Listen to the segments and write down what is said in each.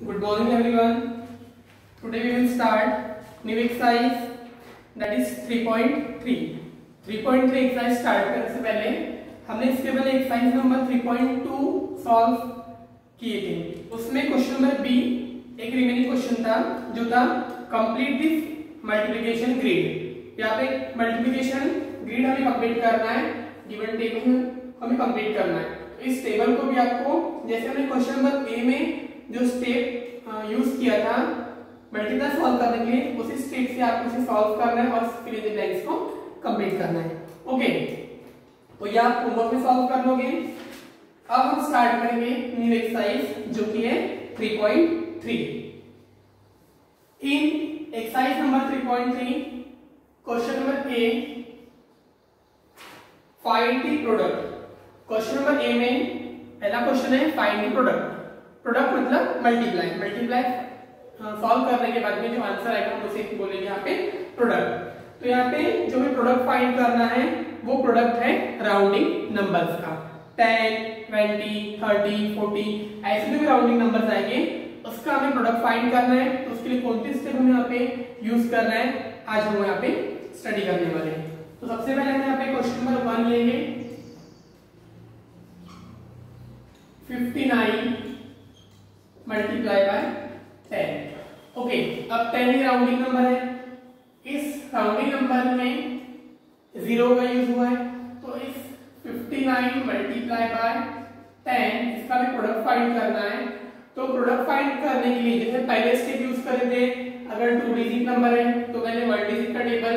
Good morning everyone. Today we will start new exercise that is 3.3. 3.3 exercise start करने से पहले हमने इसके पहले एक्सरसाइज नंबर 3.2 सॉल्व किए थे। उसमें क्वेश्चन नंबर बी एक रिमेनिंग क्वेश्चन था जो था कंप्लीट दिस मल्टीप्लिकेशन ग्रिड। यहाँ पे मल्टीप्लिकेशन ग्रिड हमें कंप्लीट करना है, गिवन टेबल हमें कंप्लीट करना है। तो इस टेबल को भी आपको जैसे हमने क्वेश्चन नंबर ए में जो स्टेप यूज किया था मल्टीप्लाई सॉल्व करने के लिए, उसी स्टेप से आपको इसे सॉल्व करना है और फिर इन द ब्लैंक्स को कंप्लीट करना है। ओके, तो ये आप होमवर्क में सॉल्व कर लोगे। अब हम स्टार्ट करेंगे न्यू एक्सरसाइज जो कि है 3.3। In exercise number 3.3 question number A find the product. Question number A में पहला क्वेश्चन है फाइंड द प्रोडक्ट। प्रोडक्ट मतलब मल्टीप्लाई सॉल्व करने के बाद में जो आंसर आएगा हम उसे बोलेंगे यहाँ पे प्रोडक्ट। तो यहाँ पे जो भी प्रोडक्ट फाइंड करना है वो प्रोडक्ट है राउंडिंग नंबर्स का। 10, 20, 30, 40 ऐसे जो भी राउंडिंग नंबर्स आएंगे उसका हमें प्रोडक्ट फाइंड करना है। तो उसके लिए कौन सी स्टेप हमें यहाँ पे यूज करना है आज हम यहाँ पे स्टडी करने वाले हैं। तो सबसे पहले हम यहाँ पे क्वेश्चन नंबर 1 लेंगे। 59 मल्टीप्लाई बाय 10। ओके, अब 10 ही राउंडिंग नंबर है। इस राउंडिंग नंबर में 0 का यूज हुआ है, तो इस 59 मल्टीप्लाई बाय 10 इसका भी प्रोडक्ट फाइंड करना है। तो प्रोडक्ट फाइंड करने के लिए जैसे पहले स्टेप यूज करे थे, अगर 2 डिजिट नंबर है तो पहले 1 डिजिट का टेबल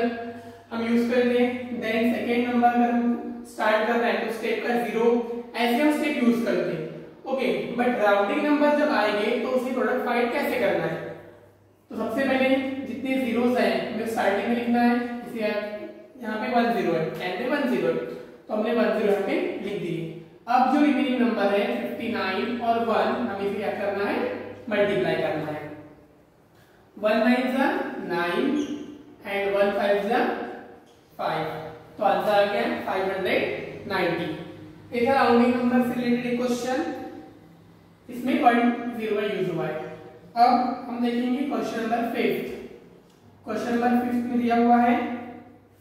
हम यूज कर थे, देन सेकेंड नंबर अगर हम स्टार्ट कर रहे हैं तो स्टेप का 0, ऐसे हम स्टेप यूज करते हैं। ओके, बट राउंडिंग नंबर जब आएंगे तो उसे प्रोडक्ट फाइंड कैसे करना है। तो सबसे पहले जितने जीरोस हैं हमें स्टार्टिंग में लिखना है। इसे यहाँ पे 10 है, एंड में 10 है, तो हमने 10 यहाँ पे लिख दिए। अब जो रिमेनिंग नंबर है 59 और 1 हमें इसे क्या करना है, मल्टीप्लाई करना है। 1 9 जा 9 एंड 1 5 जा 5, तो आंसर आ गया 590। एक राउंडिंग नंबर से रिलेटेड क्वेश्चन, इसमें 0 का यूज हुआ है। अब हम देखेंगे क्वेश्चन नंबर 5। क्वेश्चन नंबर 5 में दिया हुआ है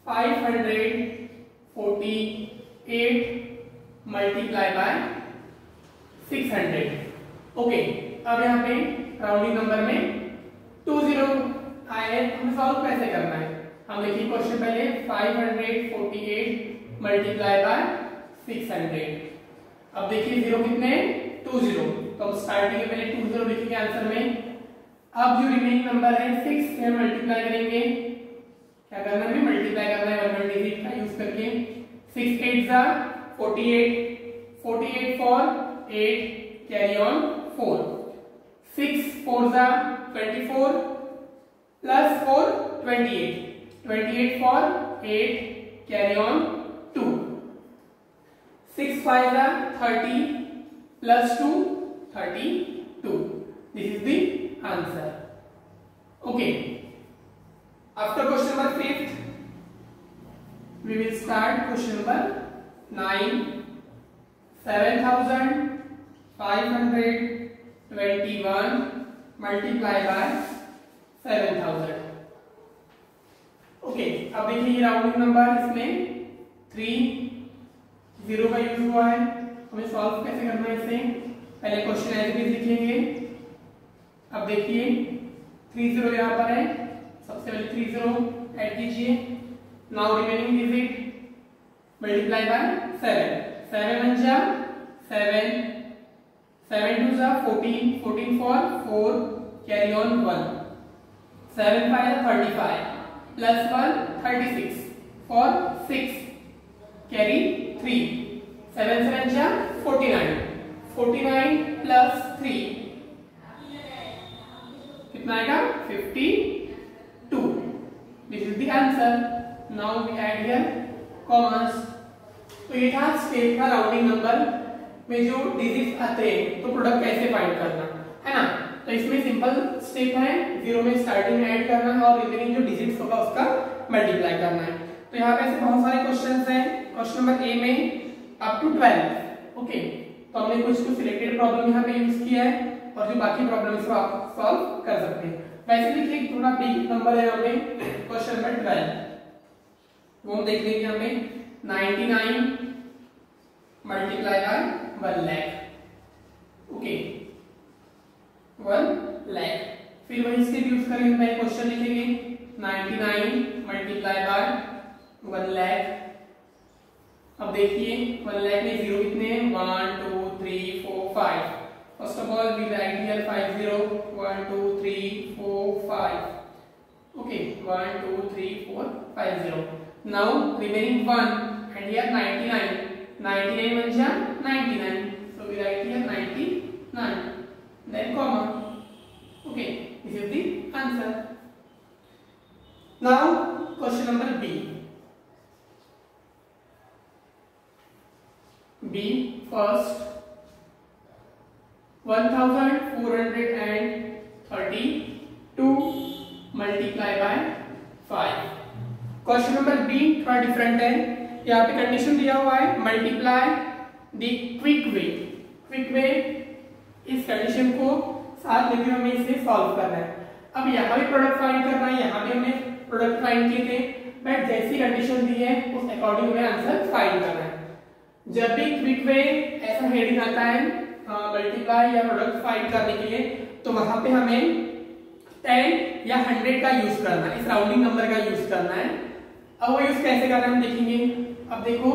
548 मल्टीप्लाई बाय 600। ओके, अब यहाँ पे राउंडिंग नंबर में 20 आए हैं, हमें सॉल्व कैसे करना है। हम देखिए क्वेश्चन पहले 548 मल्टीप्लाई बाय 600। अब देखिए 0 कितने, 20, तो हम स्टार्टिंग में पहले 20 लिखेंगे आंसर में। अब जो रिमेनिंग नंबर है 6 से मल्टीप्लाई करेंगे। क्या करना है, मल्टीप्लाई करना है 1 डिजिट का यूज करके। 6 8 जा 48, 48 for 8 कैरी ऑन 4, 6 4 जा 24 प्लस 4 28, 28 for 8 कैरी ऑन 2, 6 5 जा 30 plus 2 32. This is the answer. Okay, after question number 5 we will start question number 9. 7521 multiply by 7000. Okay, अब देखिए ये राउंडिंग नंबर, इसमें 0 का यूज हुआ है। हमें सॉल्व कैसे करना है इसे, पहले क्वेश्चन एज इट इज लिखेंगे। अब देखिए 30 यहाँ पर है, सबसे पहले 30 ऐड कीजिए। Now remaining digit multiply by 7, 7 1 जा 7, 7 2 जा 14, 14 for 4 carry on 1, 7 5 35 plus 1 36 for 6 carry 3, 7 7 जा 49, 49 प्लस 3 कितना आएगा, 52। This is the answer. Now we add here commas. तो ये था स्टेप का राउंडिंग नंबर में जो डिजिट्स आते हैं तो प्रोडक्ट कैसे फाइंड करना है ना। तो इसमें सिंपल स्टेप है, 0 में स्टार्टिंग में ऐड करना है और रिमेनिंग जो डिजिट्स होगा उसका मल्टीप्लाई करना है। तो यहाँ पे ऐसे बहुत सारे क्वेश्चंस हैं। क्वेश्चन नंबर ए में अप टू 12। ओके, तो हमने कुछ सिलेक्टेड प्रॉब्लम यहाँ पे यूज किया है। और जो बाकी प्रॉब्लम इसको आप सॉल्व कर सकते हैं। वैसे देखिए थोड़ा बिग नंबर है यहाँ पे, क्वेश्चन नंबर 12 वो हम देख लेंगे यहाँ पे 99 multiply by 1 lakh. Okay 1 lakh, फिर वही स्टेप यूज करेंगे, पहले क्वेश्चन लिखेंगे 99 मल्टीप्लाई बाय 1 लाख। अब देखिए 1 लाख में जीरो कितने हैं 1 2 3 4 5। First of all we write here 50 1 2 3 4 5। Okay 1 2 3 4 50। Now remaining 1 and here 99 means 99, so we write here 99 then comma. Okay, this is the answer. Now question number B. First 1432 multiply by 5। Question number B थोड़ा different है, यहाँ पे condition दिया हुआ है multiply the quick way. Quick way इस condition को साथ लेकर हमें इसे सॉल्व करना है। अब यहाँ भी प्रोडक्ट फाइंड करना है, यहाँ भी हमें प्रोडक्ट फाइंड किए थे, बट जैसी कंडीशन दी है उस अकॉर्डिंग हमें आंसर फाइंड करना है। जब भी क्विक वे ऐसा हेडिंग आता है मल्टीप्लाई या प्रोडक्ट फाइंड करने के लिए, तो वहां पे हमें 10 या 100 का यूज करना है, इस राउंडिंग नंबर का यूज करना है। अब वो यूज कैसे करना है हम देखेंगे। अब देखो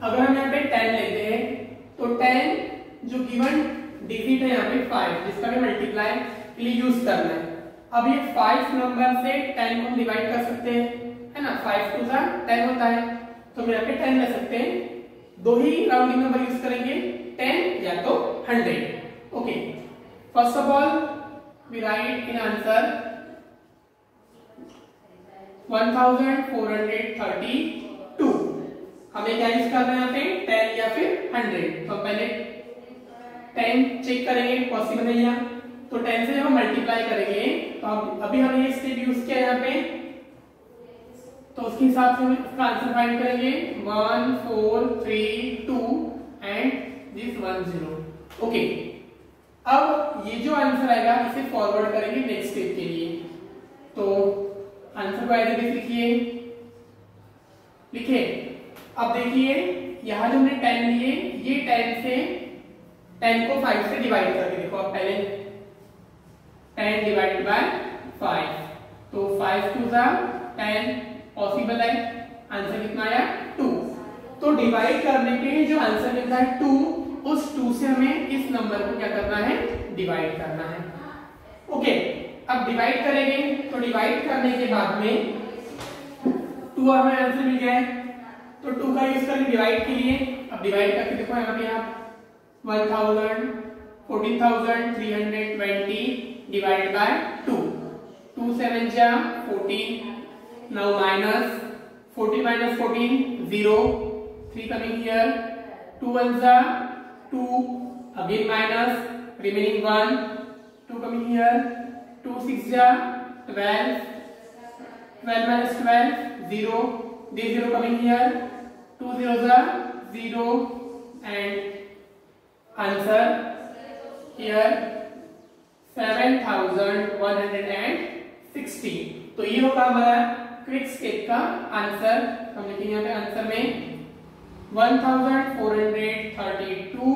अगर हम यहाँ पे 10 लेते हैं तो 10 जो गिवन डिजिट है यहाँ पे 5, जिसका भी मल्टीप्लाई के लिए यूज करना है। अब ये 5 नंबर से 10 को हम डिवाइड कर सकते हैं, है ना, 5 2 10 होता है, तो हम यहाँ पे 10 ले सकते हैं। दो ही राउंडिंग नंबर यूज करेंगे, 10 या तो 100। Okay first of all we write in answer 1432। हमें क्या यूज करना है यहाँ पे 10 या फिर 100। तो पहले 10 चेक करेंगे पॉसिबल है या, तो 10 से जब हम मल्टीप्लाई करेंगे तो अभी हमने ये स्टेप यूज किया यहाँ पे, तो उसके हिसाब से हम इसका आंसर फाइंड करेंगे 1 4 3 2 एंड दिस 1 0। ओके अब ये जो आंसर आएगा इसे फॉरवर्ड करेंगे नेक्स्ट स्टेप के लिए। तो आंसर को ऐसे लिखिए। अब देखिए यहां जो हमने 10 लिए, ये 10 को 5 से डिवाइड करके देखो। अब पहले 10 डिवाइडेड बाय 5, तो 5 2 10 पॉसिबल है, आंसर कितना आया 2। तो डिवाइड करने के जो आंसर मिलता है 2, उस 2 से हमें इस नंबर को क्या करना है डिवाइड करना है। ओके अब डिवाइड करेंगे, तो डिवाइड करने के बाद में 2 हमें आंसर मिल गया है, तो 2 का यूज करेंगे डिवाइड के लिए। अब डिवाइड करके देखो यहाँ पे आप 14,320 divided by 2, 2 7 14, now minus 14 minus 14 0, 3 coming here, 2 1s are 2, again minus remaining 1, 2 coming here, 2 6s are 12, 12 minus 12 0, this 0 coming here, 2 zeros are 0 and answer here 7160। तो ये होगा हमारा क्विक स्टेप का आंसर। हम लिखेंगे यहाँ पे आंसर में 1432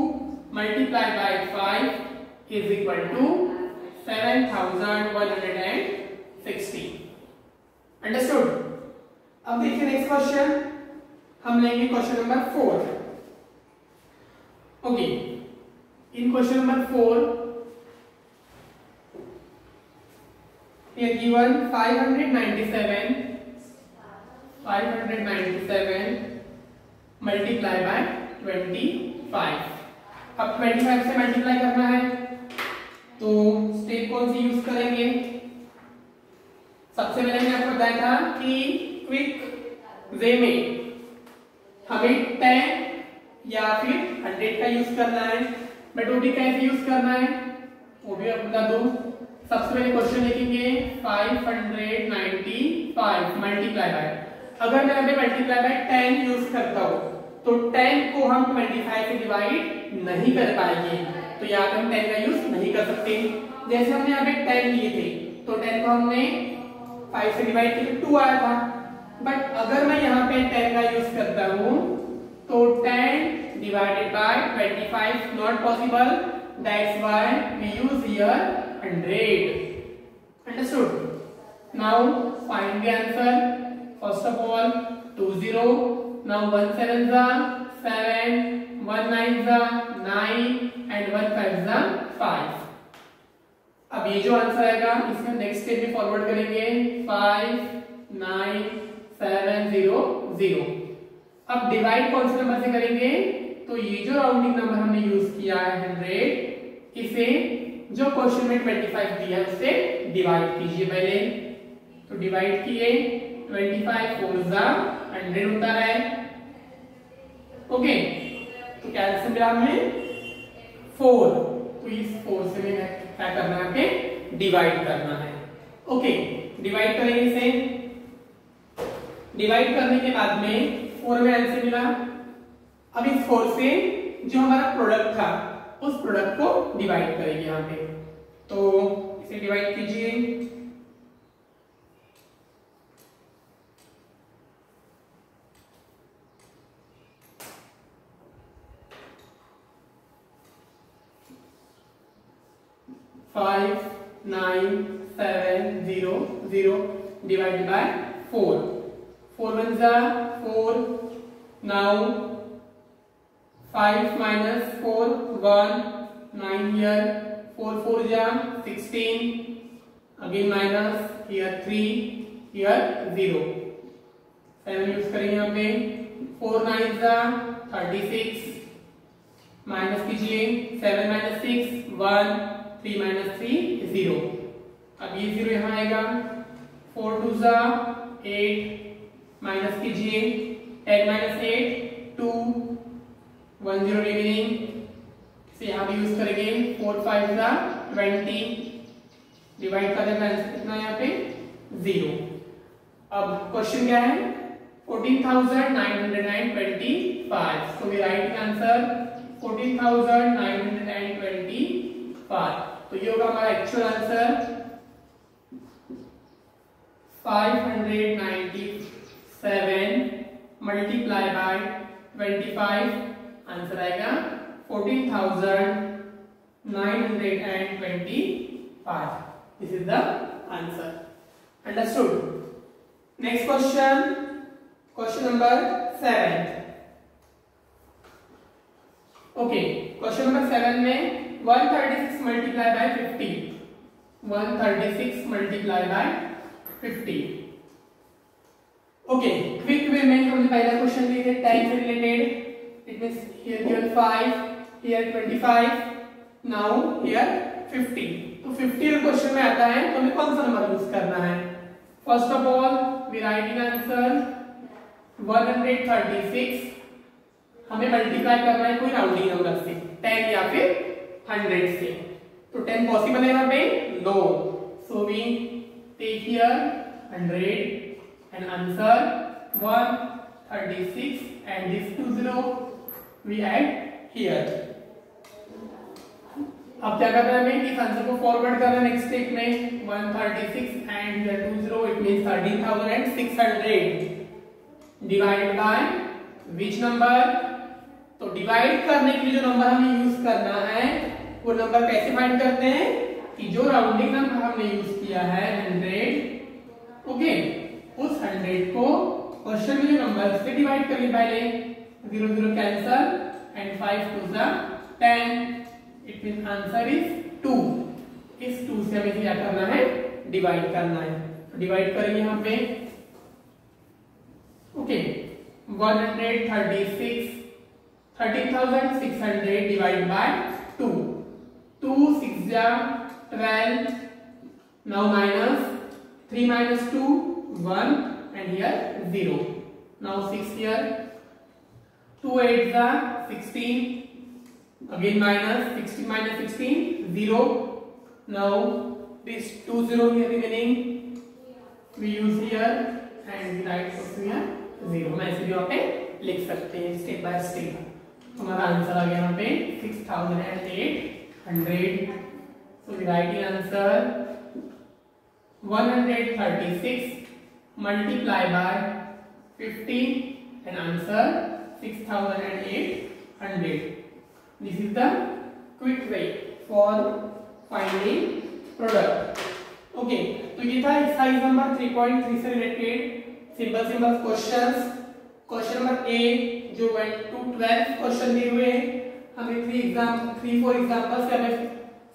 multiply by 5 is equal to 7160। Understood. अब देखिए नेक्स्ट क्वेश्चन हम लेंगे question number 4। Okay in question number 4 here given 597 multiply by 25। अब 25 से मल्टीप्लाई करना है, तो स्टेप कौन सी यूज करेंगे। सबसे पहले मैंने आपको बताया था कि क्विक वे में हमें 10 या फिर 100 का यूज करना है, बट वो भी कैसे यूज करना है वो भी आपको बता दूं। सबसे पहले क्वेश्चन लिखेंगे 595 मल्टीप्लाई बाय, अगर मैं अभी मल्टीप्लाई बाय 10 यूज करता हूं तो 10 को हम 25 से डिवाइड नहीं कर पाएंगे, तो यहाँ पे हम 10 का यूज नहीं कर सकते। जैसे हमने यहाँ पे 10 लिए थे तो 10 को हमने 5 से डिवाइड किया तो 2 आया था, बट अगर मैं यहाँ पे 10 का यूज करता हूँ तो 10 divided by 25 not possible, that's why we use here 100। Understood? Now find the answer. First of all 2 0, now 1 7 जा 7, 1 9 जा 9 एंड 1 5 जा 5। अब ये जो आंसर आएगा इसमें नेक्स्ट स्टेप में फॉरवर्ड करेंगे 5 9 7 0 0। अब डिवाइड कौन से नंबर से करेंगे? तो ये जो राउंडिंग नंबर हमने यूज किया है 100, इसे जो क्वेश्चन में 25 दिया है उससे डिवाइड कीजिए पहले। तो डिवाइड किए 25 4 जा 100 होता है। ओके, तो क्या आंसर मिला हमें? 4। तो इस 4 से हमें क्या करना है? डिवाइड करना है। ओके, डिवाइड करेंगे इसे। डिवाइड करने के बाद में 4 में आंसर मिला। अब इस 4 से जो हमारा प्रोडक्ट था उस प्रोडक्ट को डिवाइड करेंगे यहाँ पे। तो इसे डिवाइड कीजिए। Five 9 7 0 0 divided by 4। 4 1 जा 4। नाउ 5 minus 4 1 9 here, 4 4 जा 16, again minus here 3 here 0, 7 use करेंगे यहाँ पे। 4 9 जा 36, माइनस कीजिए 7 minus 6 1, 3 minus 3 0। अब ये 0 यहाँ आएगा। 4 2 जा 8, माइनस कीजिए 10 minus 8 2, 1 0 रिमेनिंग। इसे यहाँ भी यूज करेंगे। 4 5 जा 20, डिवाइड करने का आंसर कितना है यहाँ पे? 0। अब क्वेश्चन क्या है? 14,925। So we write the answer 14,925। तो ये होगा हमारा actual answer 597 multiply by 25, answer आएगा 14,925। This is the answer. Understood? Next question, question number 7। Okay, question number 7 में 136 multiply by 50, 136 multiply by 50। Okay, quick way में हमने पहला क्वेश्चन लिए थे 10 से related. It means here given 5, here 25, now here 50। तो 50 अगर क्वेश्चन में आता है तो हमें कौन सा नंबर यूज करना है? First of all we writing answer 136 हमें मल्टीप्लाई करना है कोई राउंडिंग नंबर से, 10 या फिर 100 से। तो 10 पॉसिबल है यहाँ पे? No. So we take here 100 and answer 136 and this 20 we add here। अब क्या करना है हमें? इस आंसर को फॉरवर्ड करना है नेक्स्ट स्टेप में। 136 and here 20 it means 13,600 divide by which number? तो डिवाइड करने के लिए जो नंबर हमें यूज करना है वो नंबर कैसे फाइंड करते हैं? कि जो राउंडिंग नंबर हमने यूज किया है 100, ओके, उस 100 को क्वेश्चन में जो नंबर से डिवाइड कर ली पहले। 0 0 कैंसल एंड 5 2 जा 10, इट मींस आंसर इज 2। इस 2 से हमें क्या करना है? डिवाइड करना है। डिवाइड करेंगे यहाँ पे। ओके, 136 13,600 डिवाइड बाय 2, 2 6 जा 12, now minus 3 minus 2 1 and here 0, now 6 here, 2 8 जा 16, again minus 16 minus 16 0, now this 2 0 here remaining, we use here and we write here 0। मैं इसे भी यहाँ पे लिख सकते हैं स्टेप बाय स्टेप। हमारा आंसर आ गया यहाँ पे 6008 100. So we write the answer 136 multiply by 50 and answer 6800. This is the quick way for finding product. Okay, तो ये था एक्सरसाइज नंबर 3.3 से related simple questions. Question number ए जो 1 to 12 क्वेश्चन दिए हुए हैं, हमें 3-4 एग्जांपल्स से हमें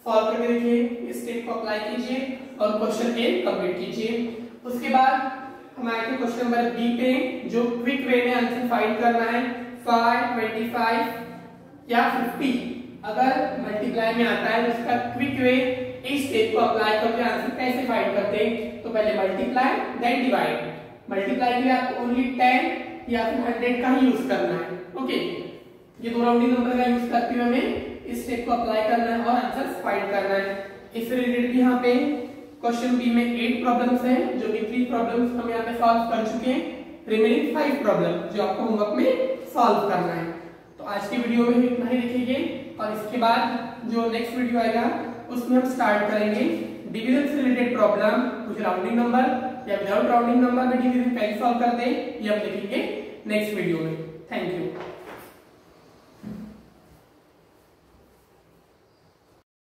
सॉल्व करके देखिए. इस स्टेप को अप्लाई कीजिए और क्वेश्चन ए कंप्लीट कीजिए. उसके बाद हम आए थे क्वेश्चन नंबर बी पे, जो क्विक वे में आंसर फाइंड करना है. 5, 25 या 50 अगर मल्टीप्लाई में आता है तो उसका क्विक वे इस स्टेप को अप्लाई करके आंसर कैसे फाइंड करते हैं. तो पहले मल्टीप्लाई देन डिवाइड. मल्टीप्लाई के लिए आपको ओनली 10 या फिर 100 का ही यूज करना है. ओके, ये दो राउंडिंग नंबर का यूज करते हुए हमें इस स्टेप को अप्लाई करना है और आंसर फाइंड करना है. इससे रिलेटेड भी यहाँ पे क्वेश्चन बी में 8 प्रॉब्लम्स हैं, जो कि 3 प्रॉब्लम्स हम यहाँ पे सॉल्व कर चुके हैं. रिमेनिंग 5 प्रॉब्लम जो आपको होमवर्क में सॉल्व करना है. तो आज की वीडियो में इतना ही लिखिए और इसके बाद जो नेक्स्ट वीडियो आएगा उसमें हम स्टार्ट करेंगे डिवीजन से रिलेटेड प्रॉब्लम. कुछ राउंडिंग नंबर या विदाउट राउंडिंग नंबर में डिवीजन कैसे सॉल्व करते हैं ये हम देखेंगे नेक्स्ट वीडियो में. Thank you.